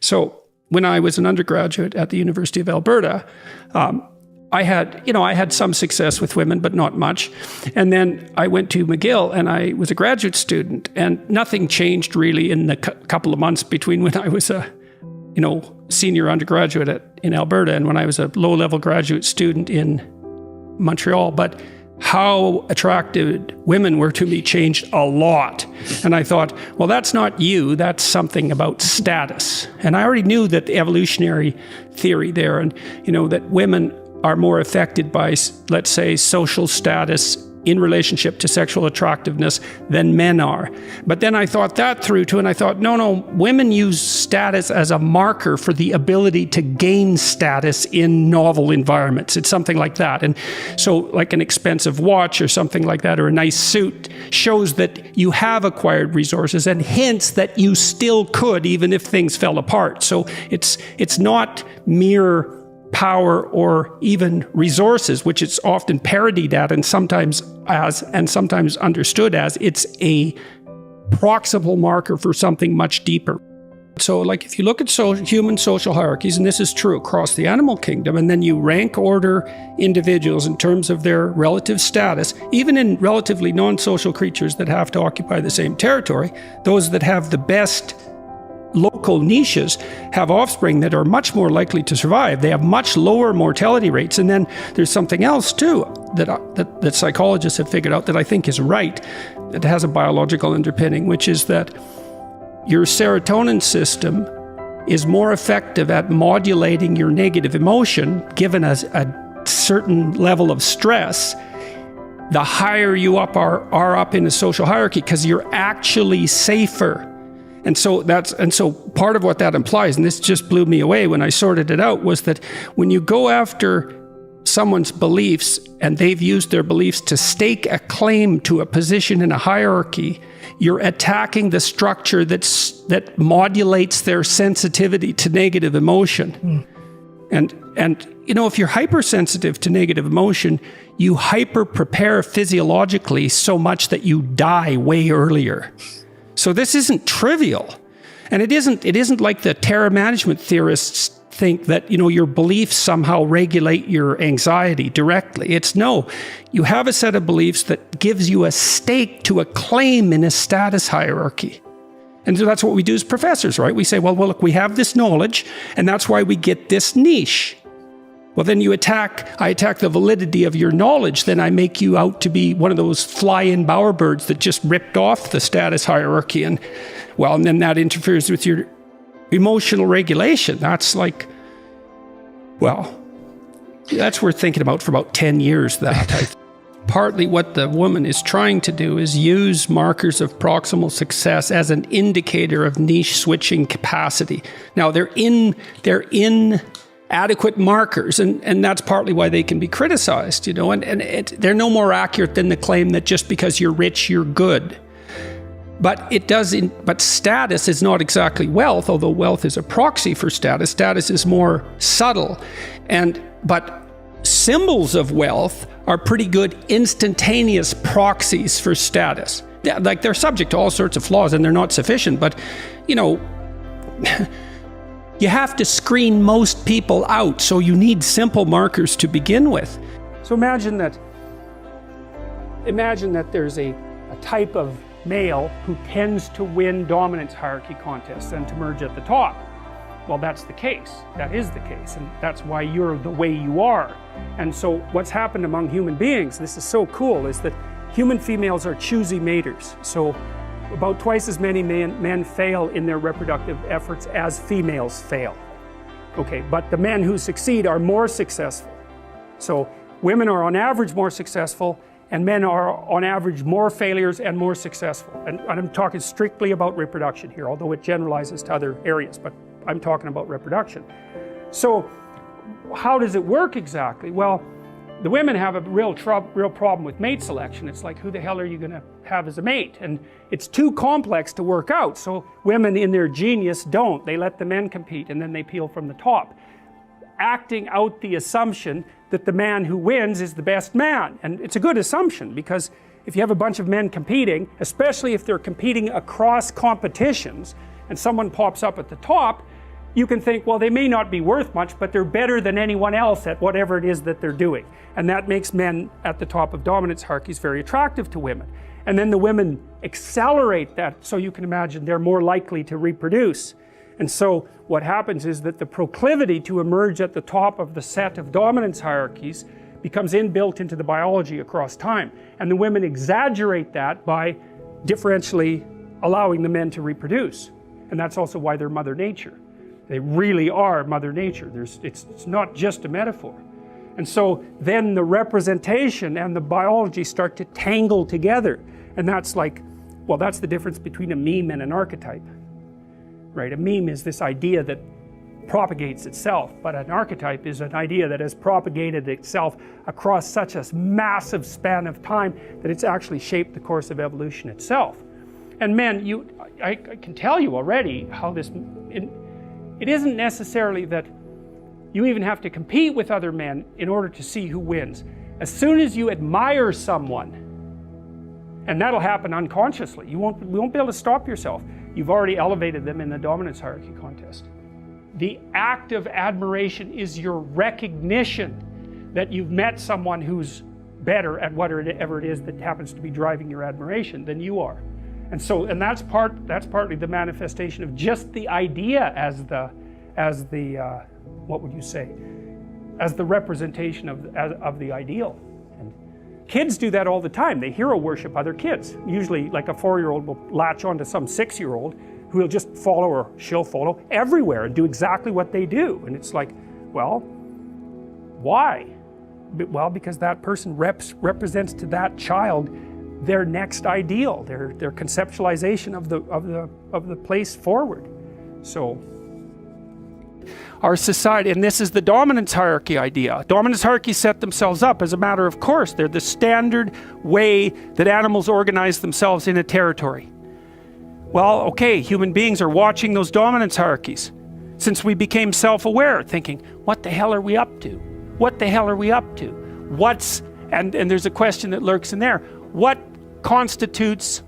So when I was an undergraduate at the University of Alberta, I had some success with women, but not much. And then I went to McGill and I was a graduate student, and nothing changed really in the couple of months between when I was a, senior undergraduate in Alberta and when I was a low-level graduate student in Montreal. But how attracted women were to me changed a lot. And I thought, well, that's not you, that's something about status. And I already knew that the evolutionary theory there, and that women are more affected by, let's say, social status in relationship to sexual attractiveness than men are. But then I thought that through too, and I thought, no, women use status as a marker for the ability to gain status in novel environments. It's something like that. And so like an expensive watch or something like that, or a nice suit, shows that you have acquired resources and hints that you still could, even if things fell apart. So it's not mere power or even resources, which it's often parodied at and sometimes understood as. It's a proximal marker for something much deeper. So like if you look at human social hierarchies, and this is true across the animal kingdom, and then you rank order individuals in terms of their relative status, even in relatively non-social creatures that have to occupy the same territory, those that have the best local niches have offspring that are much more likely to survive. They have much lower mortality rates. And then there's something else too that psychologists have figured out that I think is right, that has a biological underpinning, which is that your serotonin system is more effective at modulating your negative emotion given a certain level of stress the higher you are up in the social hierarchy, because you're actually safer. And so part of what that implies, and this just blew me away when I sorted it out, was that when you go after someone's beliefs and they've used their beliefs to stake a claim to a position in a hierarchy, you're attacking the structure that modulates their sensitivity to negative emotion. And if you're hypersensitive to negative emotion, you hyper prepare physiologically so much that you die way earlier. So this isn't trivial. And it isn't like the terror management theorists think that, your beliefs somehow regulate your anxiety directly. It's no, you have a set of beliefs that gives you a stake to a claim in a status hierarchy. And so that's what we do as professors, right? We say, well, look, we have this knowledge, and that's why we get this niche. Well, then I attack the validity of your knowledge, then I make you out to be one of those fly-in bowerbirds that just ripped off the status hierarchy. And then that interferes with your emotional regulation. That's that's worth thinking about for about 10 years, that. Partly what the woman is trying to do is use markers of proximal success as an indicator of niche switching capacity. Now, they're inadequate markers, and that's partly why they can be criticized, and they're no more accurate than the claim that just because you're rich, you're good. But but status is not exactly wealth, although wealth is a proxy for status. Status is more subtle, but symbols of wealth are pretty good instantaneous proxies for status. Yeah, like they're subject to all sorts of flaws and they're not sufficient, but you have to screen most people out, so you need simple markers to begin with. So imagine that there's a type of male who tends to win dominance hierarchy contests and to merge at the top. Well, that's the case. That is the case, and that's why you're the way you are. And so what's happened among human beings, this is so cool, is that human females are choosy maters. So about twice as many men fail in their reproductive efforts as females fail. Okay, but the men who succeed are more successful. So women are on average more successful, and men are on average more failures and more successful. And I'm talking strictly about reproduction here, although it generalizes to other areas, but I'm talking about reproduction. So how does it work exactly? Well, the women have a real problem with mate selection. It's like, who the hell are you going to have as a mate? And it's too complex to work out. So women in their genius don't. They let the men compete, and then they peel from the top, acting out the assumption that the man who wins is the best man. And it's a good assumption, because if you have a bunch of men competing, especially if they're competing across competitions, and someone pops up at the top, you can think, well, they may not be worth much, but they're better than anyone else at whatever it is that they're doing. And that makes men at the top of dominance hierarchies very attractive to women. And then the women accelerate that, so you can imagine they're more likely to reproduce. And so what happens is that the proclivity to emerge at the top of the set of dominance hierarchies becomes inbuilt into the biology across time. And the women exaggerate that by differentially allowing the men to reproduce. And that's also why they're Mother Nature. They really are Mother Nature. It's not just a metaphor. And so then the representation and the biology start to tangle together. And that's like, well, that's the difference between a meme and an archetype. Right? A meme is this idea that propagates itself, but an archetype is an idea that has propagated itself across such a massive span of time that it's actually shaped the course of evolution itself. And men, I can tell you already how this, it isn't necessarily that you even have to compete with other men in order to see who wins. As soon as you admire someone, and that'll happen unconsciously, you won't be able to stop yourself. You've already elevated them in the dominance hierarchy contest. The act of admiration is your recognition that you've met someone who's better at whatever it is that happens to be driving your admiration than you are. And that's partly the manifestation of just the idea as the what would you say, as the representation of the ideal. And kids do that all the time. They hero worship other kids. Usually, like a 4-year-old will latch onto some 6-year-old who will just follow, or she'll follow everywhere and do exactly what they do. And it's like, well, why? Well, because that person represents to that child their next ideal, their conceptualization of the place forward. So our society, and this is the dominance hierarchy idea. Dominance hierarchies set themselves up as a matter of course. They're the standard way that animals organize themselves in a territory. Well, okay, human beings are watching those dominance hierarchies since we became self-aware, thinking, what the hell are we up to? What the hell are we up to? And there's a question that lurks in there. What constitutes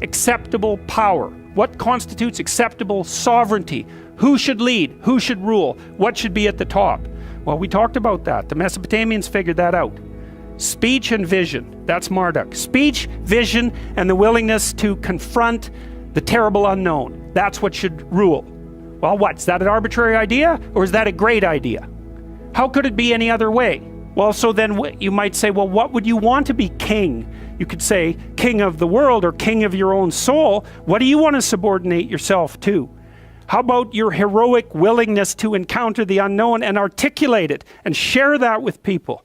acceptable power? What constitutes acceptable sovereignty? Who should lead? Who should rule? What should be at the top? Well, we talked about that. The Mesopotamians figured that out. Speech and vision, that's Marduk. Speech, vision, and the willingness to confront the terrible unknown. That's what should rule. Well, what? Is that an arbitrary idea, or is that a great idea? How could it be any other way? Well, so then you might say, well, what would you want to be king? You could say king of the world or king of your own soul. What do you want to subordinate yourself to? How about your heroic willingness to encounter the unknown and articulate it and share that with people?